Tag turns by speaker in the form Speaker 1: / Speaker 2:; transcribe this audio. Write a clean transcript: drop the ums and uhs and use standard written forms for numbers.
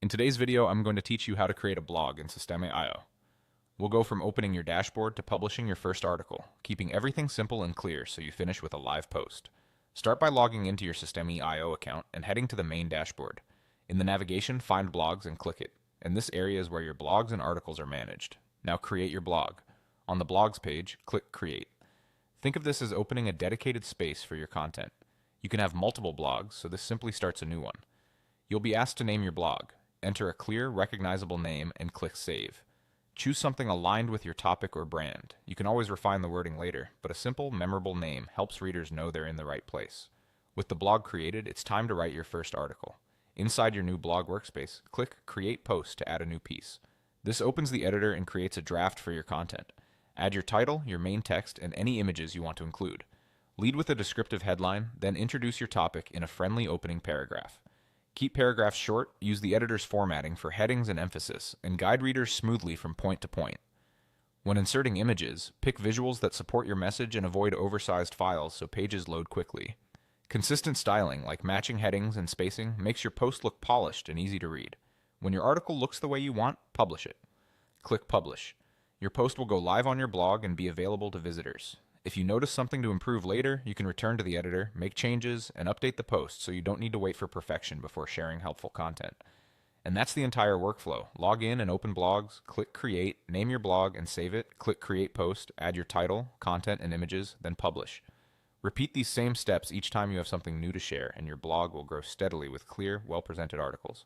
Speaker 1: In today's video, I'm going to teach you how to create a blog in Systeme.io. We'll go from opening your dashboard to publishing your first article, keeping everything simple and clear so you finish with a live post. Start by logging into your Systeme.io account and heading to the main dashboard. In the navigation, find blogs and click it. And this area is where your blogs and articles are managed. Now create your blog. On the blogs page, click Create. Think of this as opening a dedicated space for your content. You can have multiple blogs, so this simply starts a new one. You'll be asked to name your blog. Enter a clear, recognizable name and click Save. Choose something aligned with your topic or brand. You can always refine the wording later, but a simple, memorable name helps readers know they're in the right place. With the blog created, it's time to write your first article. Inside your new blog workspace, click Create Post to add a new piece. This opens the editor and creates a draft for your content. Add your title, your main text, and any images you want to include. Lead with a descriptive headline, then introduce your topic in a friendly opening paragraph. Keep paragraphs short, use the editor's formatting for headings and emphasis, and guide readers smoothly from point to point. When inserting images, pick visuals that support your message and avoid oversized files so pages load quickly. Consistent styling, like matching headings and spacing, makes your post look polished and easy to read. When your article looks the way you want, publish it. Click Publish. Your post will go live on your blog and be available to visitors. If you notice something to improve later, you can return to the editor, make changes, and update the post so you don't need to wait for perfection before sharing helpful content. And that's the entire workflow. Log in and open blogs, click Create, name your blog and save it, click Create Post, add your title, content, and images, then publish. Repeat these same steps each time you have something new to share, and your blog will grow steadily with clear, well-presented articles.